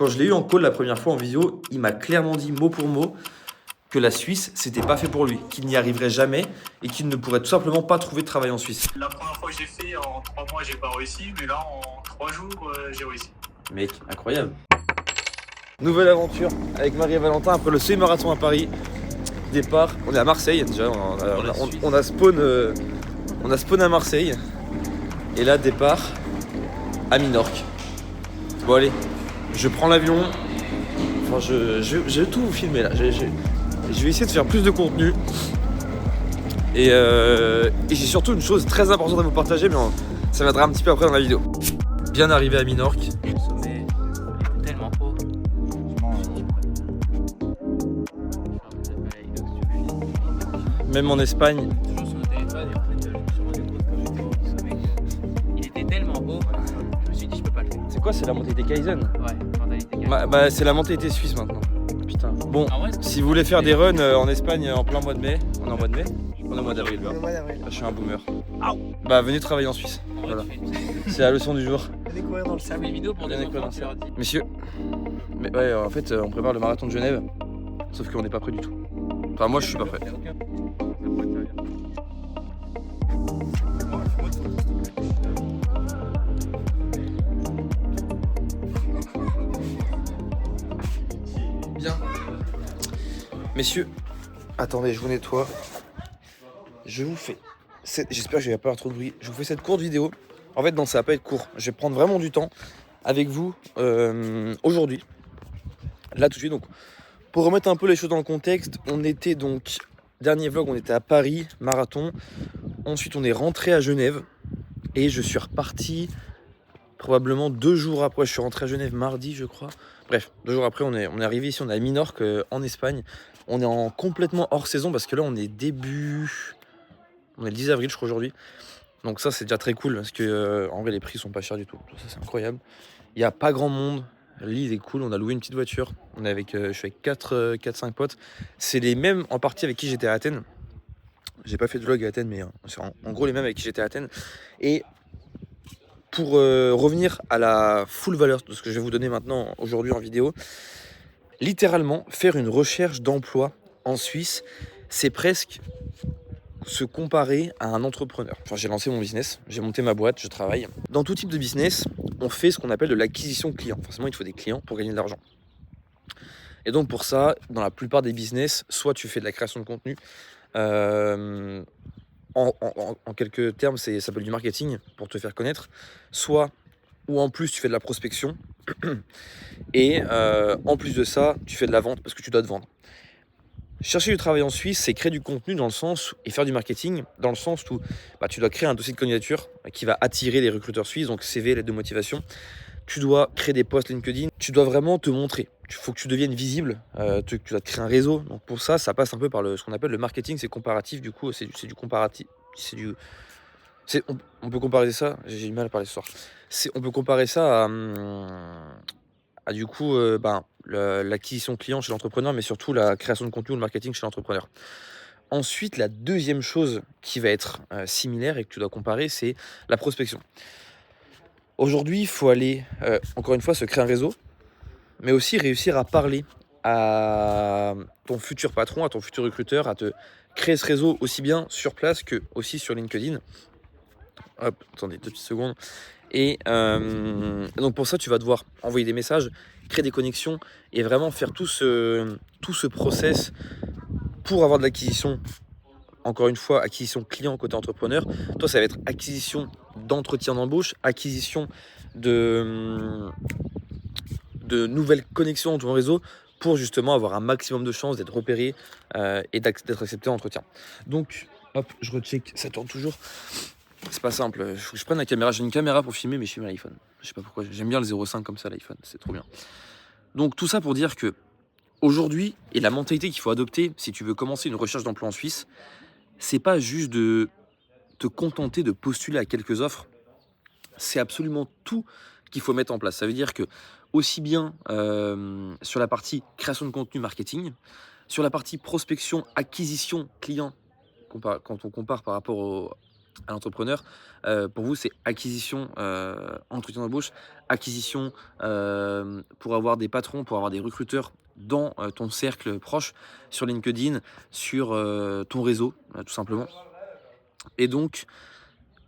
Quand je l'ai eu en call la première fois en visio, il m'a clairement dit mot pour mot que la Suisse, c'était pas fait pour lui, qu'il n'y arriverait jamais et qu'il ne pourrait tout simplement pas trouver de travail en Suisse. La première fois que j'ai fait, en 3 mois, j'ai pas réussi, mais là, en 3 jours, j'ai réussi. Mec, incroyable. Nouvelle aventure avec Marie et Valentin après le semi-marathon à Paris. Départ, on est à Marseille déjà, on a spawn à Marseille. Et là, départ à Minorque. Bon allez, je prends l'avion. Enfin, je vais tout vous filmer là. Je vais essayer de faire plus de contenu. Et j'ai surtout une chose très importante à vous partager, mais ça viendra un petit peu après dans la vidéo. Bien arrivé à Minorque. Le sommet est tellement haut. Même en Espagne. Toujours sur le téléphone et en fait je me suis rendu compte quand j'étais au sommet qu'il était tellement haut. Je me suis dit je peux pas le faire. C'est quoi, c'est la mentalité Kaizen? Ouais, mentalité gars. Bah c'est la mentalité suisse maintenant. Putain. Bon, En vrai, si vous voulez faire des runs en Espagne en plein mois de mai, on est en mois de mai? On est en mois d'avril. Le mois d'avril. Je suis un boomer. Bah venez travailler en Suisse. en vrai, Voilà. tu fais une petite C'est la leçon du jour. Allez courir dans le ça sable. une vidéo pour des Bien enfants, école, tu leur dis. Messieurs, mais ouais, en fait on prépare le marathon de Genève, sauf qu'on n'est pas prêt du tout. Enfin moi je suis pas prêt. T'as aucun- ça pourrait te servir. Bien. Messieurs, attendez, je vous nettoie. Je vous fais j'espère que je vais pas avoir trop de bruit. Je vous fais cette courte vidéo. En fait, non, ça va pas être court. Je vais prendre vraiment du temps avec vous aujourd'hui. Là, tout de suite. Donc, pour remettre un peu les choses dans le contexte, on était donc, dernier vlog, on était à Paris, marathon. Ensuite, on est rentré à Genève. Et je suis reparti probablement 2 jours après. Je suis rentré à Genève mardi, je crois. Bref, 2 jours après, on est arrivé ici, on est à Minorque, en Espagne. On est en complètement hors saison parce que là, on est on est le 10 avril, je crois, aujourd'hui. Donc ça, c'est déjà très cool parce que en vrai, les prix sont pas chers du tout. Ça, c'est incroyable. Il n'y a pas grand monde. L'île est cool. On a loué une petite voiture. Je suis avec 4-5 potes. C'est les mêmes en partie avec qui j'étais à Athènes. J'ai pas fait de vlog à Athènes, mais c'est en gros les mêmes avec qui j'étais à Athènes. Et pour revenir à la full valeur de ce que je vais vous donner maintenant aujourd'hui en vidéo, littéralement, faire une recherche d'emploi en Suisse, c'est presque se comparer à un entrepreneur. Enfin, j'ai lancé mon business, j'ai monté ma boîte, je travaille. Dans tout type de business, on fait ce qu'on appelle de l'acquisition client. Forcément, il faut des clients pour gagner de l'argent. Et donc pour ça, dans la plupart des business, soit tu fais de la création de contenu, en quelques termes, ça s'appelle du marketing pour te faire connaître, soit ou en plus tu fais de la prospection, et en plus de ça, tu fais de la vente parce que tu dois te vendre. Chercher du travail en Suisse, c'est créer du contenu dans le sens, et faire du marketing dans le sens où tu dois créer un dossier de candidature qui va attirer les recruteurs suisses, donc CV, lettre de motivation. Tu dois créer des posts LinkedIn, tu dois vraiment te montrer. Il faut que tu deviennes visible, tu dois te créer un réseau. Donc pour ça, ça passe un peu par ce qu'on appelle le marketing, c'est comparatif, du coup, c'est du comparatif. On peut comparer ça, j'ai du mal à parler ce soir. On peut comparer ça à du coup l'acquisition client chez l'entrepreneur, mais surtout la création de contenu ou le marketing chez l'entrepreneur. Ensuite, la deuxième chose qui va être similaire et que tu dois comparer, c'est la prospection. Aujourd'hui, il faut aller, encore une fois, se créer un réseau, mais aussi réussir à parler à ton futur patron, à ton futur recruteur, à te créer ce réseau aussi bien sur place que aussi sur LinkedIn. Hop, attendez 2 petites secondes. Et donc pour ça, tu vas devoir envoyer des messages, créer des connexions et vraiment faire tout ce process pour avoir de l'acquisition. Encore une fois, acquisition client côté entrepreneur. Toi, ça va être acquisition d'entretien d'embauche, acquisition de nouvelles connexions dans ton réseau pour justement avoir un maximum de chances d'être repéré et d'être accepté en entretien. Donc, hop, je recheck, ça tourne toujours. C'est pas simple, il faut que je prenne la caméra. J'ai une caméra pour filmer, mais je filme à l'iPhone. Je sais pas pourquoi, j'aime bien le 0.5 comme ça, l'iPhone, c'est trop bien. Donc tout ça pour dire que aujourd'hui, et la mentalité qu'il faut adopter si tu veux commencer une recherche d'emploi en Suisse, c'est pas juste de te contenter de postuler à quelques offres, c'est absolument tout qu'il faut mettre en place. Ça veut dire que aussi bien sur la partie création de contenu marketing, sur la partie prospection, acquisition client, quand on compare par rapport à l'entrepreneur. Pour vous, c'est acquisition, entretien d'embauche, acquisition, pour avoir des patrons, pour avoir des recruteurs dans, ton cercle proche, sur LinkedIn, sur, ton réseau, tout simplement. Et donc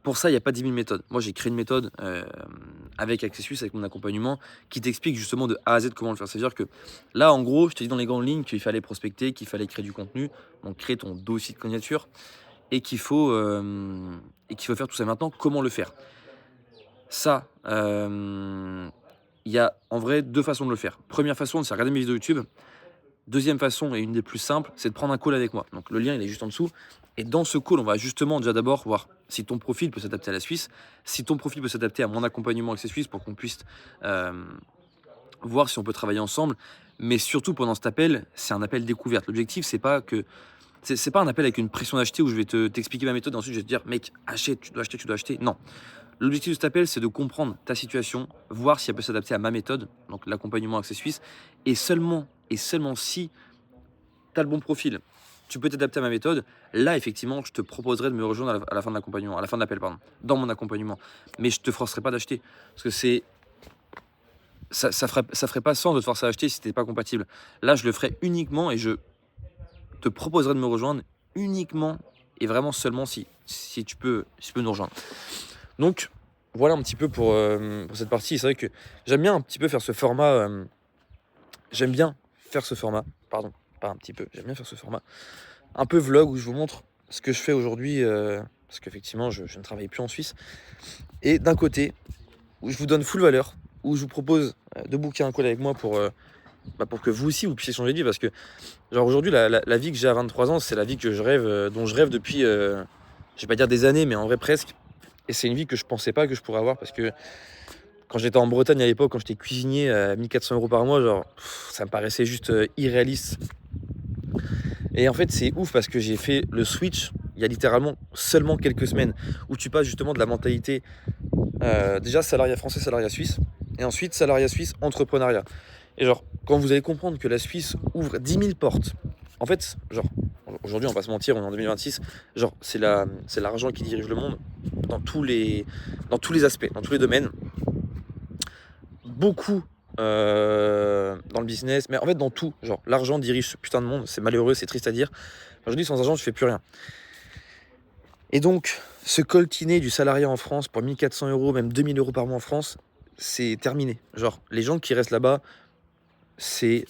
pour ça, il y a pas 10 000 méthodes. Moi, j'ai créé une méthode, avec Accessus, avec mon accompagnement, qui t'explique justement de A à Z comment le faire. C'est-à-dire que là, en gros, je t'ai dit dans les grandes lignes qu'il fallait prospecter, qu'il fallait créer du contenu, donc créer ton dossier de candidature et qu'il faut faire tout ça. Maintenant, comment le faire? Ça, il y a en vrai 2 façons de le faire. Première façon, c'est regarder mes vidéos YouTube. Deuxième façon et une des plus simples, c'est de prendre un call avec moi. Donc le lien, il est juste en dessous. Et dans ce call, on va justement déjà d'abord voir si ton profil peut s'adapter à la Suisse, si ton profil peut s'adapter à mon accompagnement avec ces Suisses pour qu'on puisse voir si on peut travailler ensemble. Mais surtout pendant cet appel, c'est un appel découverte. L'objectif, c'est pas que c'est pas un appel avec une pression d'acheter où je vais t'expliquer ma méthode et ensuite je vais te dire mec, achète, tu dois acheter, tu dois acheter. Non. L'objectif de cet appel, c'est de comprendre ta situation, voir si elle peut s'adapter à ma méthode, donc l'accompagnement Accès Suisse, et seulement si tu as le bon profil, tu peux t'adapter à ma méthode, là, effectivement, je te proposerai de me rejoindre à la fin de l'accompagnement, à la fin de l'appel, pardon, dans mon accompagnement. Mais je te forcerai pas d'acheter, parce que ça ferait pas sens de te forcer à acheter si c'était pas compatible. Là, je le ferai uniquement et je te proposerai de me rejoindre uniquement et vraiment seulement si tu peux nous rejoindre. Donc, voilà un petit peu pour cette partie. C'est vrai que j'aime bien un petit peu faire ce format. J'aime bien faire ce format. Pardon, pas un petit peu. J'aime bien faire ce format. Un peu vlog où je vous montre ce que je fais aujourd'hui. Parce qu'effectivement, je ne travaille plus en Suisse. Et d'un côté, où je vous donne full valeur. Où je vous propose de booker un call avec moi pour que vous aussi vous puissiez changer de vie. Parce que, genre, aujourd'hui, la vie que j'ai à 23 ans, c'est la vie que je rêve, dont je rêve depuis, je vais pas dire des années, mais en vrai presque. Et c'est une vie que je pensais pas que je pourrais avoir parce que quand j'étais en Bretagne à l'époque, quand j'étais cuisinier à 1400 € par mois, genre, ça me paraissait juste irréaliste. Et en fait, c'est ouf parce que j'ai fait le switch il y a littéralement seulement quelques semaines où tu passes justement de la mentalité déjà salariat français, salariat suisse, et ensuite salariat suisse, entrepreneuriat. Et genre, quand vous allez comprendre que la Suisse ouvre 10 000 portes, en fait, genre, aujourd'hui, on va pas se mentir, on est en 2026, genre, c'est l'argent qui dirige le monde dans tous les aspects, dans tous les domaines. Beaucoup dans le business, mais en fait, dans tout. Genre, l'argent dirige ce putain de monde, c'est malheureux, c'est triste à dire. Aujourd'hui, sans argent, je fais plus rien. Et donc, se coltiner du salariat en France pour 1 400 €, même 2 000 € par mois en France, c'est terminé. Genre, les gens qui restent là-bas, c'est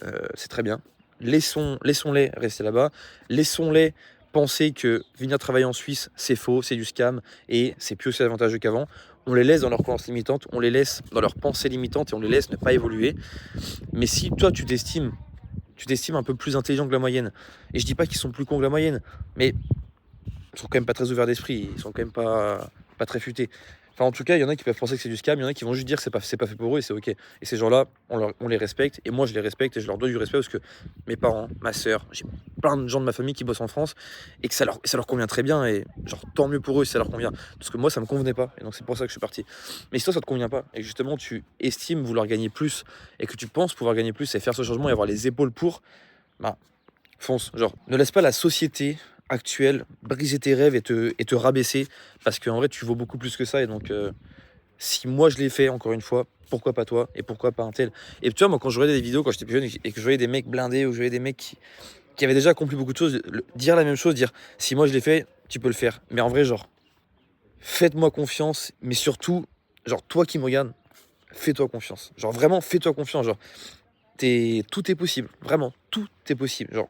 très bien. Laissons-les rester là-bas. Laissons-les penser que venir travailler en Suisse, c'est faux, c'est du scam et c'est plus aussi avantageux qu'avant. On les laisse dans leurs croyances limitantes, on les laisse dans leurs pensées limitantes et on les laisse ne pas évoluer. Mais si toi, tu t'estimes un peu plus intelligent que la moyenne, et je dis pas qu'ils sont plus cons que la moyenne, mais ils sont quand même pas très ouverts d'esprit, ils sont quand même pas très futés. Enfin, en tout cas, il y en a qui peuvent penser que c'est du scam, il y en a qui vont juste dire que c'est pas fait pour eux et c'est ok. Et ces gens-là, on les respecte, et moi je les respecte et je leur dois du respect parce que mes parents, ma sœur, j'ai plein de gens de ma famille qui bossent en France et que ça leur convient très bien, et genre tant mieux pour eux si ça leur convient. Parce que moi ça me convenait pas, et donc c'est pour ça que je suis parti. Mais si toi ça te convient pas, et que justement tu estimes vouloir gagner plus, et que tu penses pouvoir gagner plus et faire ce changement et avoir les épaules pour, bah fonce. Genre, ne laisse pas la société actuelle briser tes rêves et te rabaisser, parce qu'en vrai tu vaux beaucoup plus que ça. Et donc si moi je l'ai fait, encore une fois, pourquoi pas toi et pourquoi pas un tel. Et tu vois, moi quand je regardais des vidéos quand j'étais plus jeune et que je voyais des mecs blindés, ou je voyais des mecs qui avaient déjà accompli beaucoup de choses, dire la même chose, dire si moi je l'ai fait, tu peux le faire. Mais en vrai, genre, faites-moi confiance, mais surtout, genre, toi qui me regardes, fais-toi confiance. Genre, vraiment, fais-toi confiance. Genre, tout est possible. Vraiment, tout est possible. Genre,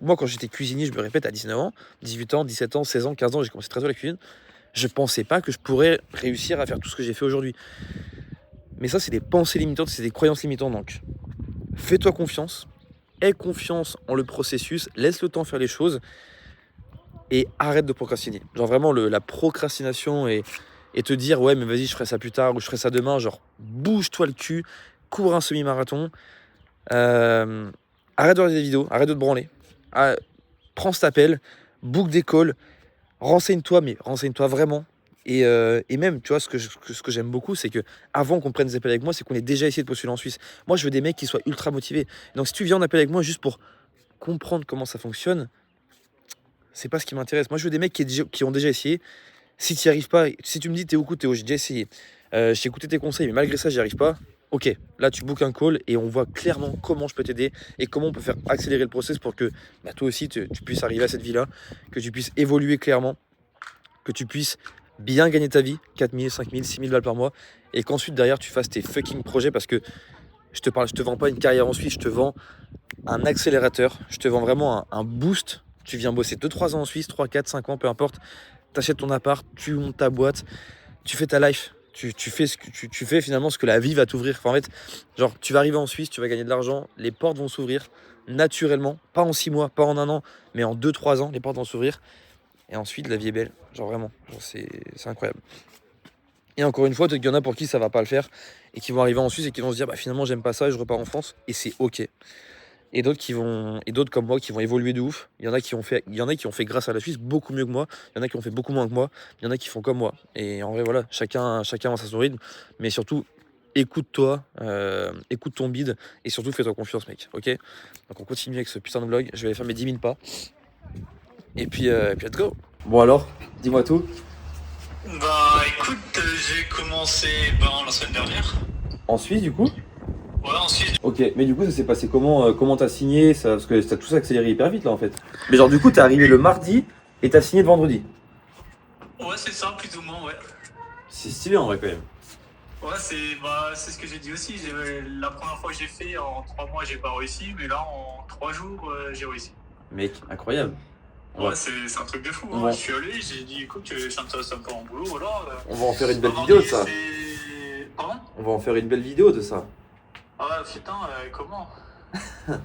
moi, quand j'étais cuisinier, je me répète, à 19 ans, 18 ans, 17 ans, 16 ans, 15 ans, j'ai commencé très tôt la cuisine. Je pensais pas que je pourrais réussir à faire tout ce que j'ai fait aujourd'hui. Mais ça, c'est des pensées limitantes, c'est des croyances limitantes. Donc, fais-toi confiance, aie confiance en le processus, laisse le temps faire les choses et arrête de procrastiner. Genre vraiment, la procrastination et te dire ouais, mais vas-y, je ferai ça plus tard ou je ferai ça demain. Genre, bouge-toi le cul, cours un semi-marathon, arrête de regarder des vidéos, arrête de te branler. Prends cet appel, book des calls, renseigne-toi, mais renseigne-toi vraiment. Et même, tu vois, ce que j'aime beaucoup, c'est que avant qu'on prenne des appels avec moi, c'est qu'on ait déjà essayé de postuler en Suisse. Moi, je veux des mecs qui soient ultra motivés. Donc, si tu viens en appel avec moi juste pour comprendre comment ça fonctionne, c'est pas ce qui m'intéresse. Moi, je veux des mecs qui ont déjà essayé, Si tu n'y arrives pas, si tu me dis Théo, écoute Théo, j'ai déjà essayé, j'ai écouté tes conseils, mais malgré ça, j'y arrive pas. Ok, là tu bookes un call et on voit clairement comment je peux t'aider et comment on peut faire accélérer le process pour que bah, toi aussi tu puisses arriver à cette vie-là, que tu puisses évoluer clairement, que tu puisses bien gagner ta vie, 4000, 5000, 6000 balles par mois, et qu'ensuite derrière tu fasses tes fucking projets parce que je te vends pas une carrière en Suisse, je te vends un accélérateur, je te vends vraiment un boost. Tu viens bosser 2-3 ans en Suisse, 3, 4, 5 ans, peu importe. Tu achètes ton appart, tu montes ta boîte, tu fais ta life. Tu fais tu fais finalement ce que la vie va t'ouvrir. Enfin, en fait, genre, tu vas arriver en Suisse, tu vas gagner de l'argent, les portes vont s'ouvrir naturellement, pas en 6 mois, pas en un an, mais en 2-3 ans, les portes vont s'ouvrir. Et ensuite, la vie est belle. Genre vraiment, genre, c'est incroyable. Et encore une fois, il y en a pour qui ça va pas le faire et qui vont arriver en Suisse et qui vont se dire bah finalement j'aime pas ça et je repars en France et c'est ok. Et d'autres comme moi qui vont évoluer de ouf. Il y en a qui ont fait grâce à la Suisse beaucoup mieux que moi. Il y en a qui ont fait beaucoup moins que moi. Il y en a qui font comme moi. Et en vrai voilà, chacun a son rythme, mais surtout écoute-toi, écoute ton bide et surtout fais-toi confiance mec. OK? Donc on continue avec ce putain de vlog, je vais aller faire mes 10 000 pas et puis let's go. Bon alors, dis-moi tout. Bah écoute, j'ai commencé la semaine dernière. En Suisse du coup? Ouais, ensuite, Ok, mais du coup, ça s'est passé comment? Comment t'as signé ça? Parce que t'as tout ça accéléré hyper vite là en fait. Mais genre, du coup, t'es arrivé le mardi et t'as signé le vendredi. ouais, c'est ça, plus ou moins, ouais. C'est stylé en vrai quand même. Ouais, c'est ce que j'ai dit aussi. La première fois que j'ai fait, en 3 mois, j'ai pas réussi, mais là, en 3 jours, j'ai réussi. Mec, incroyable. Ouais, c'est un truc de fou. Hein. Ouais. Je suis allé, j'ai dit, écoute, ça m'intéresse un peu en boulot, voilà. On va en faire une belle Vendredi, vidéo de ça. Pardon? On va en faire une belle vidéo de ça. Ah, putain, comment?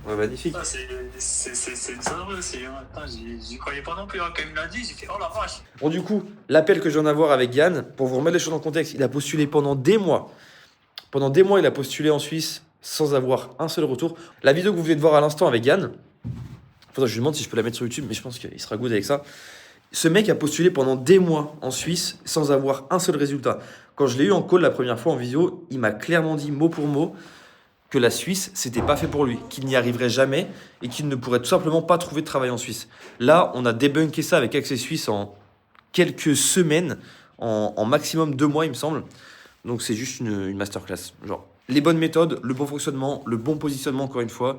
Ouais, magnifique. Ah, c'est une sonnerie aussi. Hein. Attends, j'y croyais pas non plus. Hein. Quand il me l'a dit, j'ai fait, oh la vache. Bon, du coup, l'appel que je viens d'avoir avec Yann, pour vous remettre les choses en contexte, il a postulé pendant des mois. Pendant des mois, il a postulé en Suisse sans avoir un seul retour. La vidéo que vous venez de voir à l'instant avec Yann, faudrait que je lui demande si je peux la mettre sur YouTube, mais je pense qu'il sera good avec ça. Ce mec a postulé pendant des mois en Suisse sans avoir un seul résultat. Quand je l'ai eu en call la première fois en visio, il m'a clairement dit mot pour mot que la Suisse, c'était pas fait pour lui, qu'il n'y arriverait jamais et qu'il ne pourrait tout simplement pas trouver de travail en Suisse. Là, on a débunké ça avec Accès Suisse en quelques semaines, en maximum 2 mois, il me semble. Donc c'est juste une masterclass. Genre, les bonnes méthodes, le bon fonctionnement, le bon positionnement, encore une fois,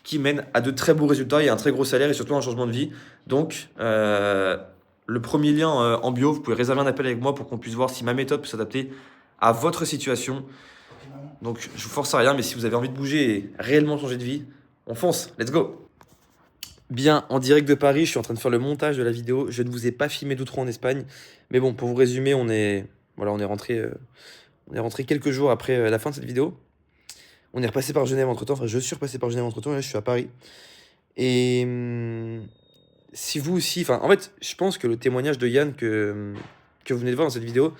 qui mène à de très beaux résultats et un très gros salaire et surtout un changement de vie. Donc, le premier lien en bio, vous pouvez réserver un appel avec moi pour qu'on puisse voir si ma méthode peut s'adapter à votre situation. Donc, je vous force à rien, mais si vous avez envie de bouger et réellement changer de vie, on fonce, let's go. Bien, en direct de Paris, je suis en train de faire le montage de la vidéo. Je ne vous ai pas filmé d'outro en Espagne, mais bon, pour vous résumer, on est rentré quelques jours après la fin de cette vidéo. On est repassé par Genève entre temps, enfin je suis repassé par Genève entre temps, et là je suis à Paris. Et si vous aussi, enfin en fait, je pense que le témoignage de Yann que vous venez de voir dans cette vidéo,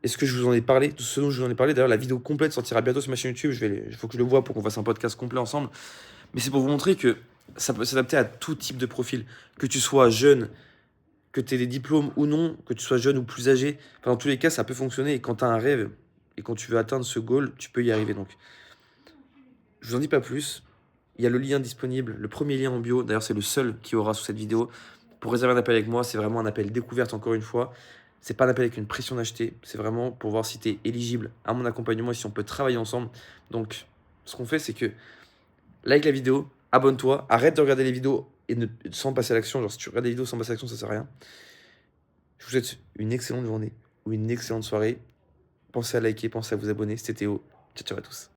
est-ce que je vous en ai parlé, tout ce dont je vous en ai parlé, d'ailleurs la vidéo complète sortira bientôt sur ma chaîne YouTube, il faut que je le voie pour qu'on fasse un podcast complet ensemble. Mais c'est pour vous montrer que ça peut s'adapter à tout type de profil, que tu sois jeune, que tu aies des diplômes ou non, que tu sois jeune ou plus âgé, enfin, dans tous les cas ça peut fonctionner et quand tu as un rêve et quand tu veux atteindre ce goal, tu peux y arriver donc. Je vous en dis pas plus. Il y a le lien disponible, le premier lien en bio. D'ailleurs, c'est le seul qui aura sous cette vidéo. Pour réserver un appel avec moi, c'est vraiment un appel découverte encore une fois. C'est pas un appel avec une pression d'acheter. C'est vraiment pour voir si tu es éligible à mon accompagnement et si on peut travailler ensemble. Donc, ce qu'on fait, c'est que like la vidéo, abonne-toi, arrête de regarder les vidéos sans passer à l'action. Genre, si tu regardes les vidéos sans passer à l'action, ça sert à rien. Je vous souhaite une excellente journée ou une excellente soirée. Pensez à liker, pensez à vous abonner. C'était Théo. Ciao, ciao à tous.